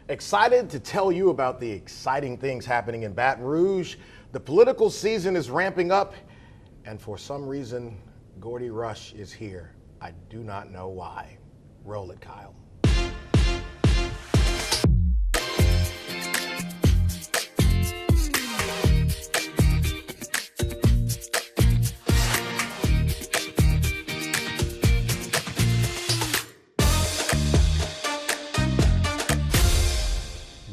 Excited to tell you about the exciting things happening in Baton Rouge. The political season is ramping up, and for some reason, Gordy Rush is here. I do not know why. Roll it, Kyle.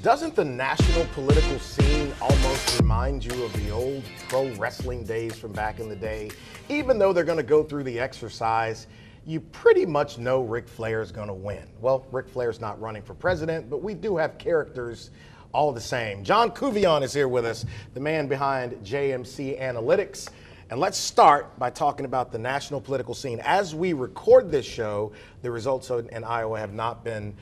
Doesn't the national political scene almost remind you of the old pro wrestling days from back in the day? Even though they're going to go through the exercise, you pretty much know Ric Flair is going to win. Well, Ric Flair's not running for president, but we do have characters all the same. John Kuvion is here with us, the man behind JMC Analytics. And let's start by talking about the national political scene. As we record this show, the results in Iowa have not been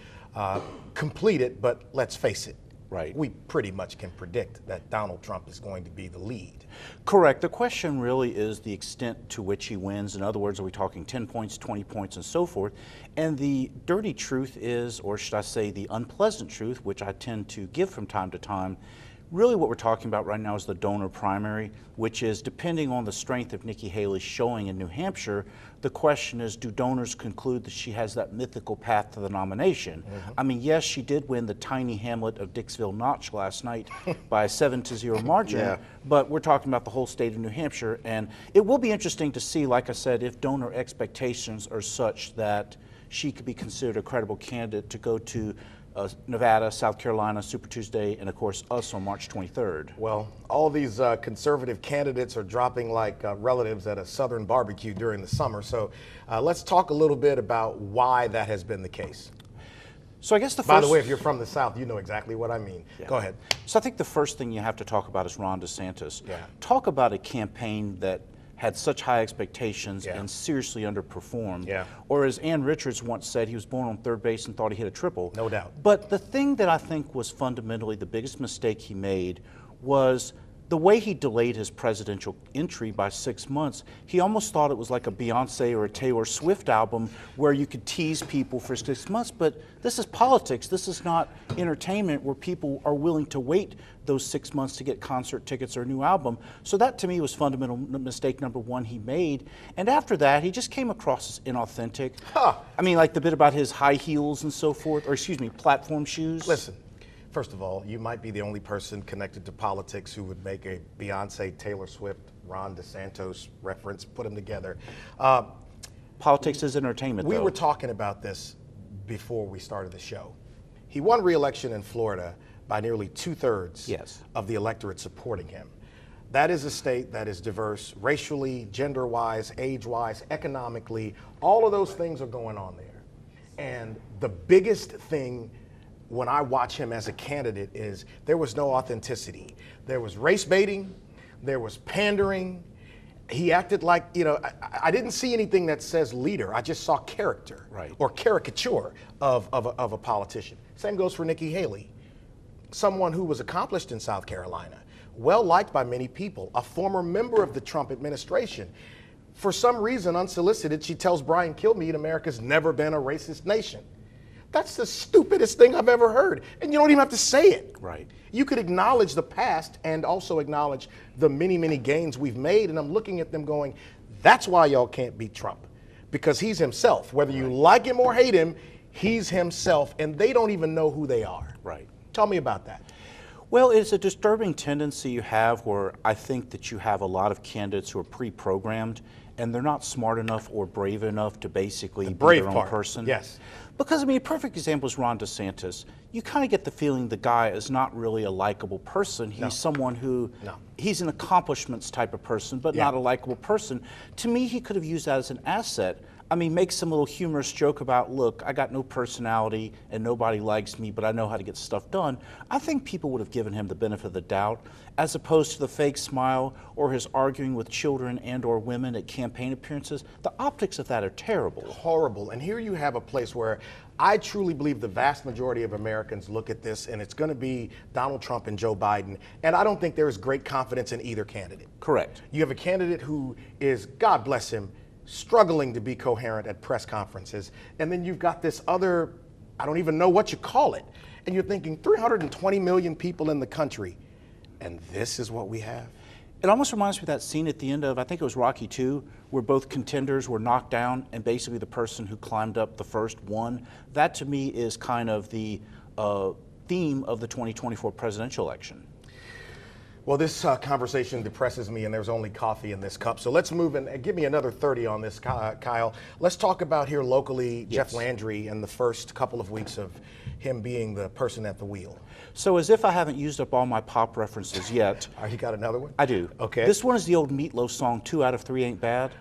completed, but let's face it, right, we pretty much can predict that Donald Trump is going to be the lead. Correct. The question really is the extent to which he wins. In other words, are we talking 10 points, 20 points, and so forth? And the dirty truth is, or should I say the unpleasant truth, which I tend to give from time to time, really what we're talking about right now is the donor primary, which is depending on the strength of Nikki Haley's showing in New Hampshire, the question is, do donors conclude that she has that mythical path to the nomination? Mm-hmm. I mean, yes, she did win the tiny hamlet of Dixville Notch last night by a 7-0 margin, yeah, but we're talking about the whole state of New Hampshire, and it will be interesting to see, like I said, if donor expectations are such that she could be considered a credible candidate to go to Nevada, South Carolina, Super Tuesday, and of course us on March 23rd. Well, all these conservative candidates are dropping like relatives at a Southern barbecue during the summer. So let's talk a little bit about why that has been the case. So I guess By the way, if you're from the South, you know exactly what I mean. Yeah. Go ahead. So I think the first thing you have to talk about is Ron DeSantis. Yeah. Talk about a campaign that had such high expectations, yeah, and seriously underperformed. Yeah. Or as Ann Richards once said, he was born on third base and thought he hit a triple. No doubt. But the thing that I think was fundamentally the biggest mistake he made was the way he delayed his presidential entry by 6 months. He almost thought it was like a Beyonce or a Taylor Swift album where you could tease people for 6 months, but this is politics. This is not entertainment where people are willing to wait those 6 months to get concert tickets or a new album. So that to me was fundamental mistake number one he made. And after that, he just came across as inauthentic. Huh. I mean, like the bit about his high heels and so forth, or excuse me, platform shoes. Listen. First of all, you might be the only person connected to politics who would make a Beyonce, Taylor Swift, Ron DeSantis reference, put them together. Politics is entertainment, We though. were talking about this before we started the show. He won re-election in Florida by nearly 2/3 yes, of the electorate supporting him. That is a state that is diverse racially, gender-wise, age-wise, economically. All of those things are going on there. And the biggest thing when I watch him as a candidate is there was no authenticity. There was race baiting, there was pandering. He acted like, I didn't see anything that says leader. I just saw character, right, or caricature of a politician. Same goes for Nikki Haley, someone who was accomplished in South Carolina, well liked by many people, a former member of the Trump administration. For some reason, unsolicited, she tells Brian Kilmeade America's never been a racist nation. That's the stupidest thing I've ever heard. And you don't even have to say it. Right. You could acknowledge the past and also acknowledge the many, many gains we've made. And I'm looking at them going, that's why y'all can't beat Trump. Because he's himself. Whether you like him or hate him, he's himself. And they don't even know who they are. Right. Tell me about that. Well, it's a disturbing tendency you have where I think that you have a lot of candidates who are pre-programmed and they're not smart enough or brave enough to basically be their own person. Yes. Because, I mean, a perfect example is Ron DeSantis. You kind of get the feeling the guy is not really a likable person. He's someone who, he's an accomplishments type of person, but not a likable person. To me, he could have used that as an asset. I mean, make some little humorous joke about, look, I got no personality and nobody likes me, but I know how to get stuff done. I think people would have given him the benefit of the doubt, as opposed to the fake smile or his arguing with children and or women at campaign appearances. The optics of that are terrible. Horrible. And here you have a place where I truly believe the vast majority of Americans look at this and it's going to be Donald Trump and Joe Biden. And I don't think there is great confidence in either candidate. Correct. You have a candidate who is, God bless him, struggling to be coherent at press conferences. And then you've got this other, I don't even know what you call it. And you're thinking 320 million people in the country, and this is what we have? It almost reminds me of that scene at the end of, I think it was Rocky II, where both contenders were knocked down and basically the person who climbed up the first won. That to me is kind of the theme of the 2024 presidential election. Well, this conversation depresses me, and there's only coffee in this cup. So let's move and give me another 30 on this, Kyle. Let's talk about here locally, Jeff Landry and the first couple of weeks of him being the person at the wheel. So as if I haven't used up all my pop references yet. You got another one? I do. Okay. This one is the old Meatloaf song, 2 out of 3 Ain't Bad.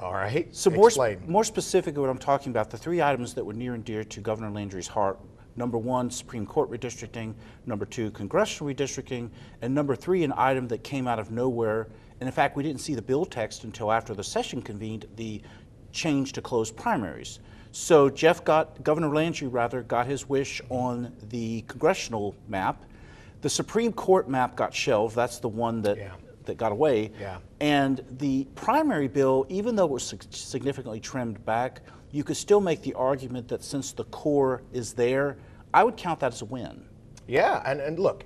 All right. So Explain. more specifically what I'm talking about, the 3 items that were near and dear to Governor Landry's heart. Number 1, Supreme Court redistricting. Number 2, congressional redistricting. And number 3, an item that came out of nowhere. And in fact, we didn't see the bill text until after the session convened, the change to closed primaries. So Governor Landry got his wish on the congressional map. The Supreme Court map got shelved. That's the one that got away. Yeah. And the primary bill, even though it was significantly trimmed back, you could still make the argument that since the core is there, I would count that as a win. Yeah, and look,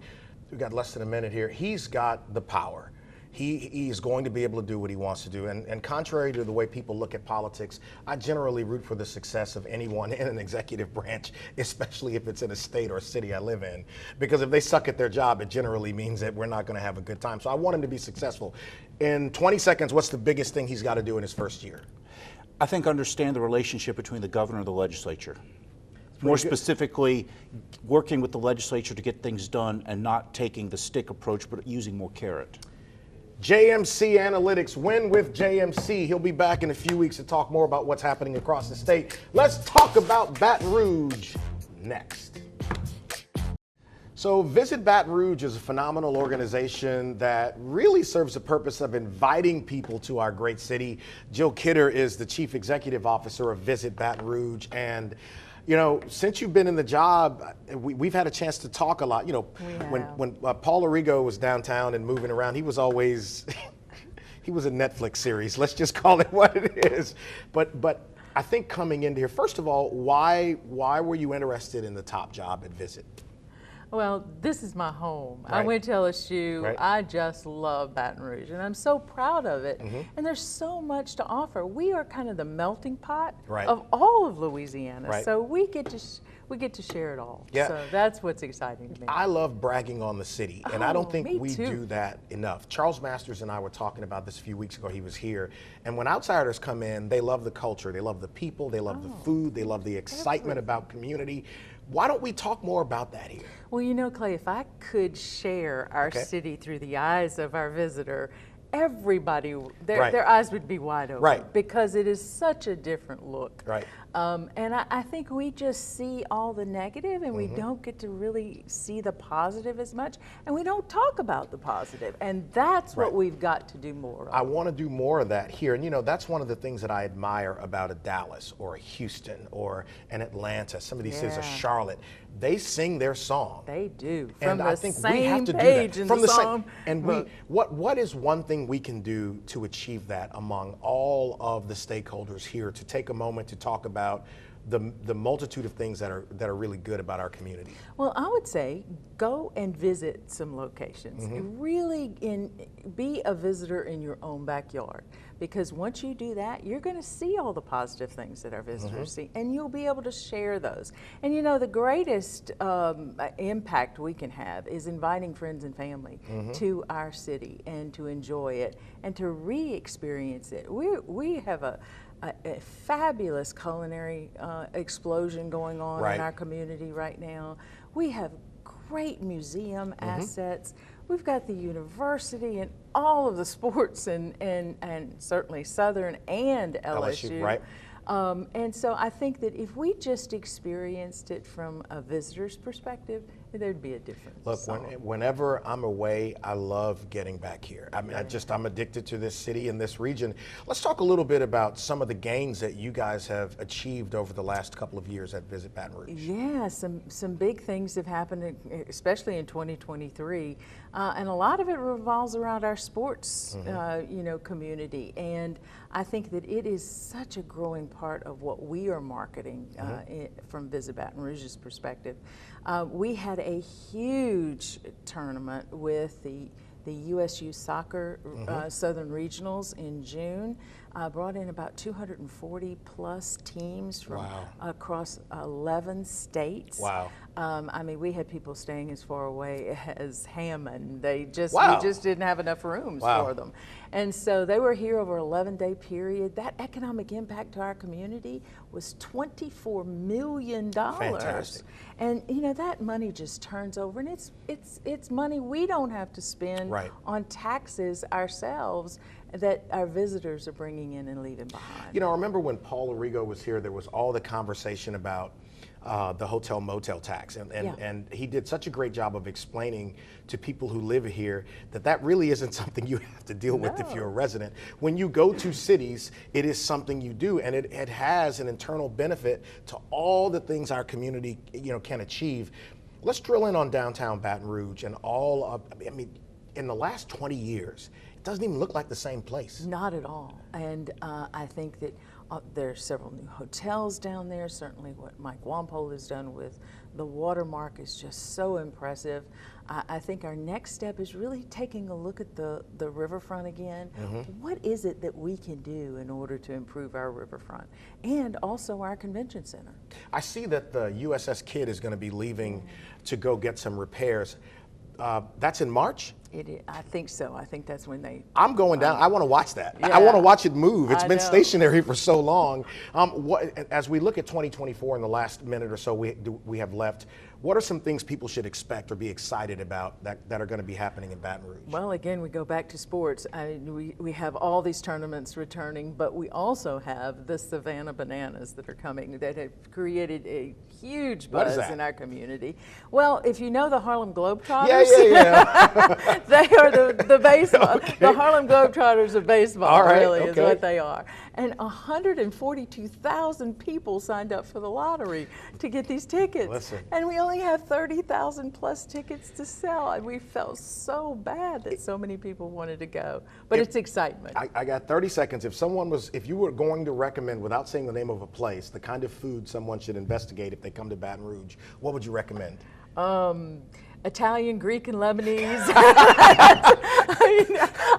we've got less than a minute here. He's got the power. He's going to be able to do what he wants to do. And contrary to the way people look at politics, I generally root for the success of anyone in an executive branch, especially if it's in a state or a city I live in. Because if they suck at their job, it generally means that we're not going to have a good time. So I want him to be successful. In 20 seconds, what's the biggest thing he's got to do in his first year? I think understand the relationship between the governor and the legislature. More specifically, working with the legislature to get things done and not taking the stick approach, but using more carrot. JMC Analytics, win with JMC. He'll be back in a few weeks to talk more about what's happening across the state. Let's talk about Baton Rouge next. So Visit Baton Rouge is a phenomenal organization that really serves the purpose of inviting people to our great city. Jill Kidder is the Chief Executive Officer of Visit Baton Rouge. And, you know, since you've been in the job, we've had a chance to talk a lot. You know, when Paul Arrigo was downtown and moving around, he was always, he was a Netflix series. Let's just call it what it is. But I think coming into here, first of all, why were you interested in the top job at Visit? Well, this is my home. Right. I went to LSU. Right. I just love Baton Rouge, and I'm so proud of it. Mm-hmm. And there's so much to offer. We are kind of the melting pot Right. of all of Louisiana, Right. so we get to share it all. Yeah. So that's what's exciting to me. I love bragging on the city, and I don't Oh, think me we too. do that enough. Charles Masters and I were talking about this a few weeks ago. He was here, and when outsiders come in, they love the culture, they love the people, they love the food, they love the excitement about community. Why don't we talk more about that here? Well, you know, Clay, if I could share our city through the eyes of our visitor, everybody, their eyes would be wide open. Right. Because it is such a different look. Right. And I think we just see all the negative, and we don't get to really see the positive as much, and we don't talk about the positive, and that's what we've got to do more of. I want to do more of that here. And you know, that's one of the things that I admire about a Dallas or a Houston or an Atlanta, some of these cities, a Charlotte. They sing their song. They do. From And the I think same we have to do page that. in From the same, song. and what is one thing we can do to achieve that among all of the stakeholders here, to take a moment to talk about the multitude of things that are really good about our community? Well, I would say go and visit some locations. Really be a visitor in your own backyard, because once you do that, you're going to see all the positive things that our visitors see, and you'll be able to share those. And you know, the greatest impact we can have is inviting friends and family to our city and to enjoy it and to re-experience it. We have a fabulous culinary explosion going on in our community right now. We have great museum assets. We've got the university and all of the sports and certainly Southern and LSU. Right. And so I think that if we just experienced it from a visitor's perspective, there'd be a difference. Look, whenever I'm away, I love getting back here. I mean, I'm addicted to this city and this region. Let's talk a little bit about some of the gains that you guys have achieved over the last couple of years at Visit Baton Rouge. Yeah, some big things have happened, especially in 2023, and a lot of it revolves around our sports, community. And I think that it is such a growing part of what we are marketing from Visit Baton Rouge's perspective. We had a huge tournament with the USU Soccer Southern Regionals in June. Brought in about 240 plus teams from across 11 states. Wow. I mean, we had people staying as far away as Hammond. We just didn't have enough rooms for them. And so they were here over an 11-day period. That economic impact to our community was $24 million. Fantastic. And you know, that money just turns over, and it's money we don't have to spend on taxes ourselves that our visitors are bringing in and leaving behind. You know, I remember when Paul Arrigo was here, there was all the conversation about the hotel motel tax, and he did such a great job of explaining to people who live here that really isn't something you have to deal with if you're a resident. When you go to cities, it is something you do, and it has an internal benefit to all the things our community, you know, can achieve. Let's drill in on downtown Baton Rouge and all of, I mean, in the last 20 years, it doesn't even look like the same place. Not at all. And I think that there are several new hotels down there. Certainly what Mike Wampole has done with the Watermark is just so impressive. I think our next step is really taking a look at the riverfront again. What is it that we can do in order to improve our riverfront and also our convention center? I see that the USS Kidd is going to be leaving to go get some repairs. That's in March? I think so. I think that's when they... I'm going down. I want to watch that. I want to watch it move. It's been stationary for so long. As we look at 2024 in the last minute or so we have left, what are some things people should expect or be excited about that are going to be happening in Baton Rouge? Well, again, we go back to sports. We have all these tournaments returning, but we also have the Savannah Bananas that are coming that have created a huge buzz in our community. Well, if you know the Harlem Globetrotters, they are the baseball. The Harlem Globetrotters of baseball, really, is what they are. And 142,000 people signed up for the lottery to get these tickets. Listen. And we only have 30,000 plus tickets to sell. And we felt so bad that so many people wanted to go. But it's excitement. I got 30 seconds. If you were going to recommend, without saying the name of a place, the kind of food someone should investigate if they come to Baton Rouge, what would you recommend? Italian, Greek, and Lebanese.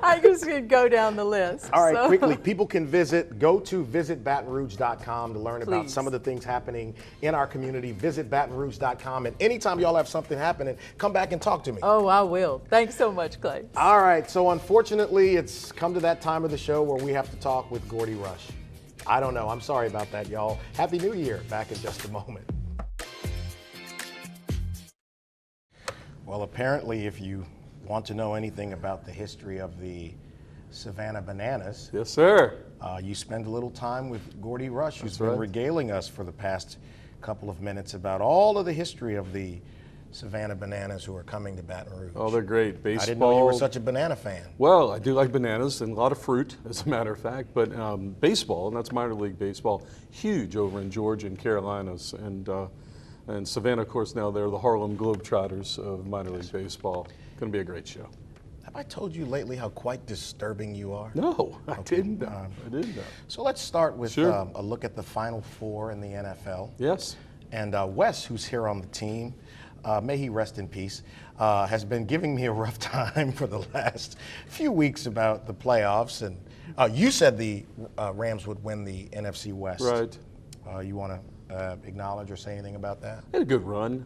I just could go down the list. All right, quickly, people can go to visitbatonrouge.com to learn about some of the things happening in our community. Visitbatonrouge.com, and anytime y'all have something happening, come back and talk to me. Oh, I will. Thanks so much, Clay. All right, so unfortunately, it's come to that time of the show where we have to talk with Gordy Rush. I don't know. I'm sorry about that, y'all. Happy New Year. Back in just a moment. Well, apparently, if you want to know anything about the history of the Savannah Bananas, yes, sir. You spend a little time with Gordy Rush, who's been regaling us for the past couple of minutes about all of the history of the Savannah Bananas who are coming to Baton Rouge. Oh, they're great. Baseball. I didn't know you were such a banana fan. Well, I do like bananas and a lot of fruit, as a matter of fact. But baseball, and that's minor league baseball, huge over in Georgia and Carolinas. And Savannah, of course, now they're the Harlem Globetrotters of minor league baseball. Going to be a great show. Have I told you lately how quite disturbing you are? No, I didn't know. I didn't know. So let's start with a look at the Final Four in the NFL. Yes. And Wes, who's here on the team, may he rest in peace, has been giving me a rough time for the last few weeks about the playoffs. And you said the Rams would win the NFC West. Right. You want to acknowledge or say anything about that? They had a good run.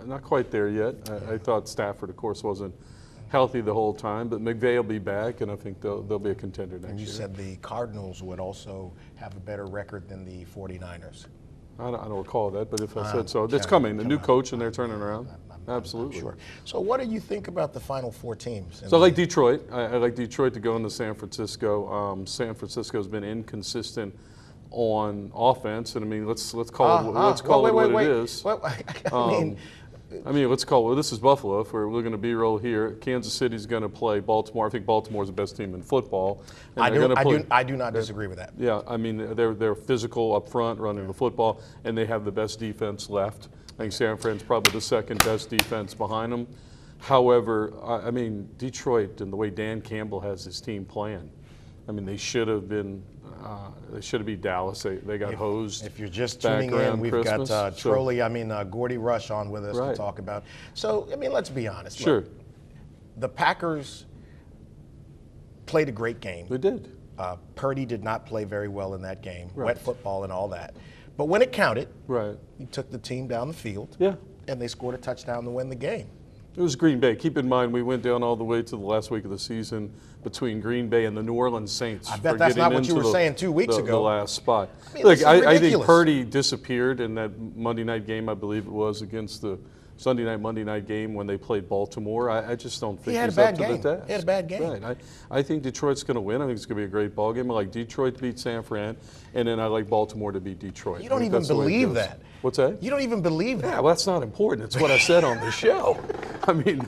Not quite there yet. I thought Stafford, of course, wasn't healthy the whole time, but McVay will be back, and I think they'll be a contender next year. And you said the Cardinals would also have a better record than the 49ers. I don't recall that, but if I said so, it's coming. The new coach, and they're turning around. Absolutely. Sure. So what do you think about the Final Four teams? So I like Detroit. I like Detroit to go into San Francisco. San Francisco's been inconsistent on offense, and I mean, let's call it what it is. I mean, let's call it. This is Buffalo. If we're looking to B-roll here, Kansas City's going to play Baltimore. I think Baltimore's the best team in football. I do not disagree with that. Yeah, I mean, they're physical up front, running the football, and they have the best defense left. I think San Fran's probably the second best defense behind them. However, I mean, Detroit and the way Dan Campbell has his team playing, I mean, they should have been. They should have beat Dallas. They got hosed. If you're just back tuning in, around we've Christmas. got Gordy Rush on with us to Right. talk about. So, I mean, let's be honest. Sure, Look, the Packers played a great game. they did. Purdy did not play very well in that game, Right. wet football and all that. But when it counted, Right. he took the team down the field, Yeah. and they scored a touchdown to win the game. It was Green Bay. Keep in mind, we went down all the way to the last week of the season between Green Bay and the New Orleans Saints. I bet for that's getting not what you into were saying 2 weeks the ago. last spot. I mean, Look, this is I think ridiculous. Purdy disappeared in that Monday night game, I believe it was, against the Monday night game when they played Baltimore. I just don't think had a he's bad up to game. the task. He had a bad game. Right. I think Detroit's going to win. I think it's going to be a great ball game. I like Detroit to beat San Fran, and then I like Baltimore to beat Detroit. You don't I think even that's the way it believe goes. that. What's that? You don't even believe that. Yeah, well, that's not important. It's what I said on the show. I mean,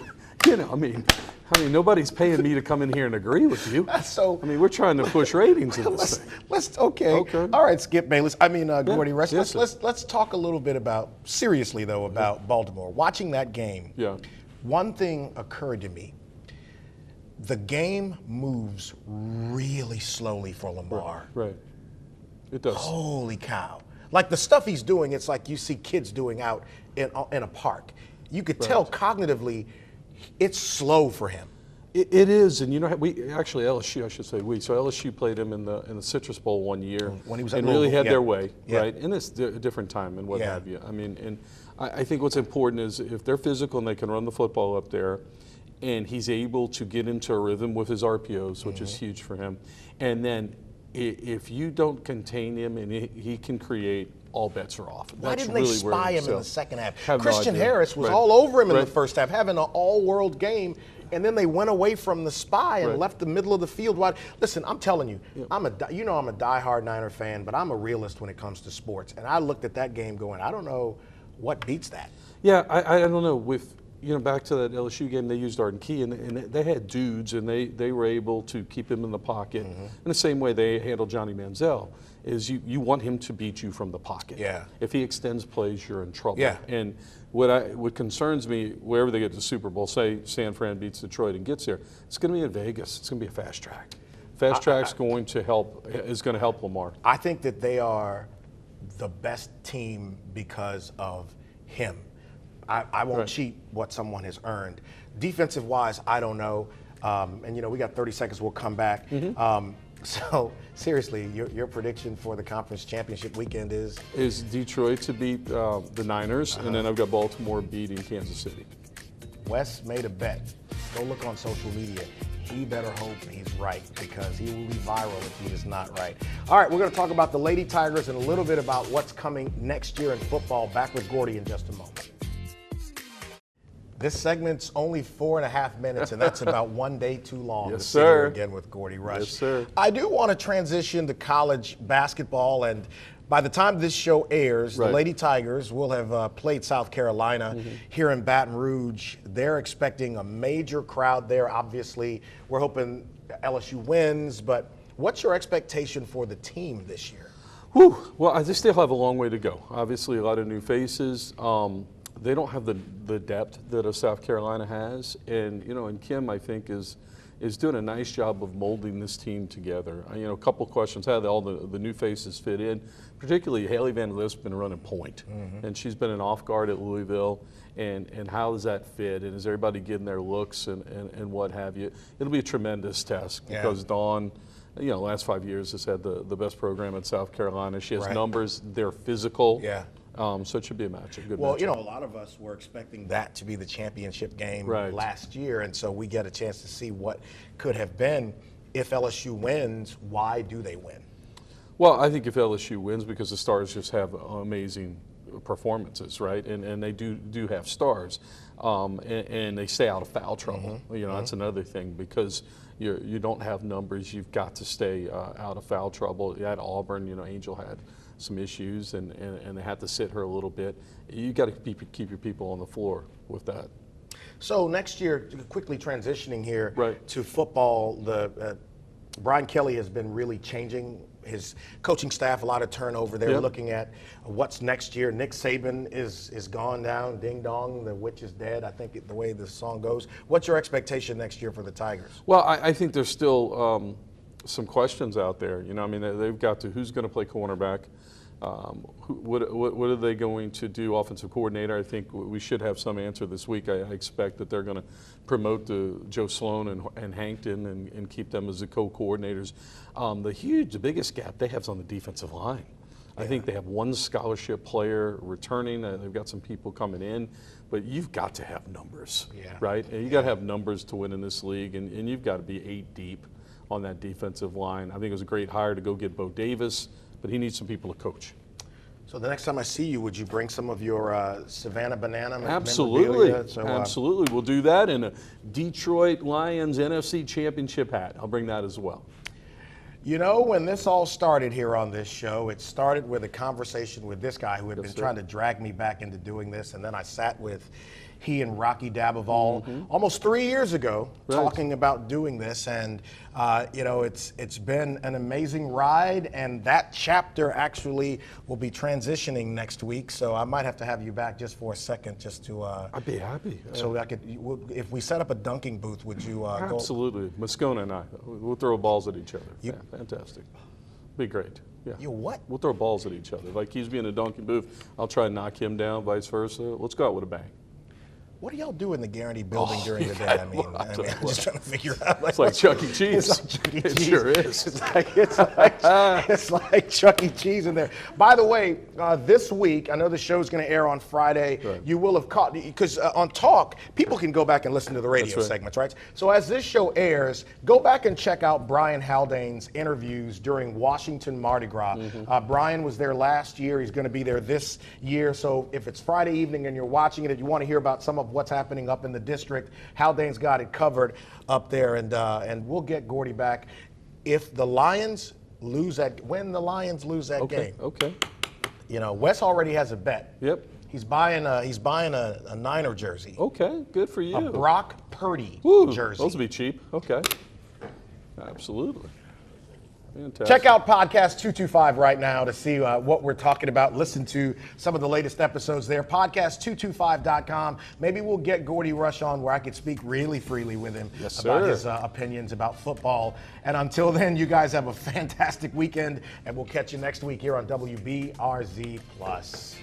nobody's paying me to come in here and agree with you. So- I mean, we're trying to push ratings in this thing. Okay. All right, Skip Bayless. Gordy Rush. yes, Let's talk a little bit about Baltimore. Watching that game. Yeah. One thing occurred to me. The game moves really slowly for Lamar. Right. It does. Holy cow. Like the stuff he's doing, it's like you see kids doing out in a park. You could tell cognitively it's slow for him. It is, and LSU, I should say we. So LSU played him in the Citrus Bowl one year, When he was at and really Louisville, had yeah. their way, Yeah. right? And it's a different time and what Yeah. have you. I mean, and I think what's important is if they're physical and they can run the football up there, and he's able to get into a rhythm with his RPOs, which is huge for him, and then if you don't contain him and he can create, all bets are off. Why That's didn't they really where spy he him in the excels. second half? Have no Christian idea. Harris was Right. all over him in the Right. first half, having an all-world game, and then they went away from the spy and Right. left the middle of the field wide. Listen, I'm telling you, I'm a diehard Niner fan, but I'm a realist when it comes to sports. And I looked at that game going, I don't know what beats that. Yeah, I don't know. With back to that LSU game, they used Arden Key, and they had dudes, and they were able to keep him in the pocket. In the same way they handled Johnny Manziel, is you want him to beat you from the pocket. Yeah. If he extends plays, you're in trouble. Yeah. And what concerns me, wherever they get to the Super Bowl, say San Fran beats Detroit and gets there, it's going to be in Vegas. It's going to be a fast track. Fast track's is going to help Lamar. I think that they are the best team because of him. I won't Right. cheat what someone has earned. Defensive wise, I don't know. And we got 30 seconds. We'll come back. So seriously, your prediction for the conference championship weekend is? Is Detroit to beat the Niners, and then I've got Baltimore beating Kansas City. Wes made a bet. Go look on social media. He better hope he's right because he will be viral if he is not right. All right, we're going to talk about the Lady Tigers and a little bit about what's coming next year in football. Back with Gordy in just a moment. This segment's only 4.5 minutes, and that's about one day too long Yes, to sit here sir. again with Gordy Rush. Yes, sir. I do want to transition to college basketball, and by the time this show airs, Right. the Lady Tigers will have played South Carolina here in Baton Rouge. They're expecting a major crowd there. Obviously, we're hoping LSU wins, but what's your expectation for the team this year? Whew. Well, they still have a long way to go. Obviously, a lot of new faces. They don't have the depth that a South Carolina has, and Kim, I think, is doing a nice job of molding this team together. A couple questions: how all the new faces fit in? Particularly, Haley Van Life's been running point, and she's been an off guard at Louisville. And how does that fit? And is everybody getting their looks and what have you? It'll be a tremendous test because Dawn, last 5 years has had the best program at South Carolina. She has Right. numbers. They're physical. Yeah. So it should be a match, a good Well, match. a lot of us were expecting that to be the championship game Right. last year, and so we get a chance to see what could have been. If LSU wins, why do they win? Well, I think if LSU wins, because the Stars just have amazing performances, right? And they do have stars, and they stay out of foul trouble. That's another thing because you don't have numbers. You've got to stay out of foul trouble. At Auburn, Angel had some issues, and they had to sit her a little bit. You got to keep your people on the floor with that. So next year, quickly transitioning here Right. to football, Brian Kelly has been really changing his coaching staff, a lot of turnover. They're Yep. looking at what's next year. Nick Saban is gone down. Ding dong, the witch is dead, I think the way the song goes. What's your expectation next year for the Tigers? Well, I think they're still some questions out there. You know, I mean, they've got to who's going to play cornerback. What are they going to do? Offensive coordinator. I think we should have some answer this week. I expect that they're going to promote Joe Sloan and Hankton and keep them as the co-coordinators. The biggest gap they have is on the defensive line. I think they have one scholarship player returning. They've got some people coming in, but you've got to have numbers, right? And you got to have numbers to win in this league, and you've got to be 8 deep on that defensive line. I think it was a great hire to go get Bo Davis, but he needs some people to coach. So the next time I see you, would you bring some of your Savannah Banana Absolutely. memorabilia? So, absolutely. We'll do that in a Detroit Lions NFC Championship hat. I'll bring that as well. You know, when this all started here on this show, it started with a conversation with this guy who had been trying to drag me back into doing this, and then I sat with he and Rocky Daboval almost 3 years ago talking about doing this, and you know, it's been an amazing ride, and that chapter actually will be transitioning next week, so I might have to have you back just for a second just to I'd be happy. So I could, if we set up a dunking booth, would you Absolutely. Moscona and I, we'll throw balls at each other. Fantastic. Be great. Yeah. You what? We'll throw balls at each other. Like he's being a dunking booth, I'll try and knock him down, vice versa. Let's go out with a bang. What do y'all do in the Guarantee building during the day? I mean, I'm just trying to figure out. It's like Chuck E. Cheese. It's like Chuck E. Cheese. It sure is. It's like Chuck E. Cheese in there. By the way, this week, I know the show's going to air on Friday. Right. You will have caught, because on Talk, people can go back and listen to the radio segments, right? So as this show airs, go back and check out Brian Haldane's interviews during Washington Mardi Gras. Brian was there last year. He's going to be there this year. So if it's Friday evening and you're watching it, if you want to hear about some of what's happening up in the district, Haldane's got it covered up there, and we'll get Gordy back if the Lions lose when the Lions lose that game. Okay. You know, Wes already has a bet. Yep. He's buying a Niner jersey. Okay, good for you. A Brock Purdy jersey. Those will be cheap. Okay. Absolutely. Fantastic. Check out Podcast 225 right now to see what we're talking about. Listen to some of the latest episodes there. Podcast225.com. Maybe we'll get Gordy Rush on where I could speak really freely with him about his opinions about football. And until then, you guys have a fantastic weekend, and we'll catch you next week here on WBRZ Plus.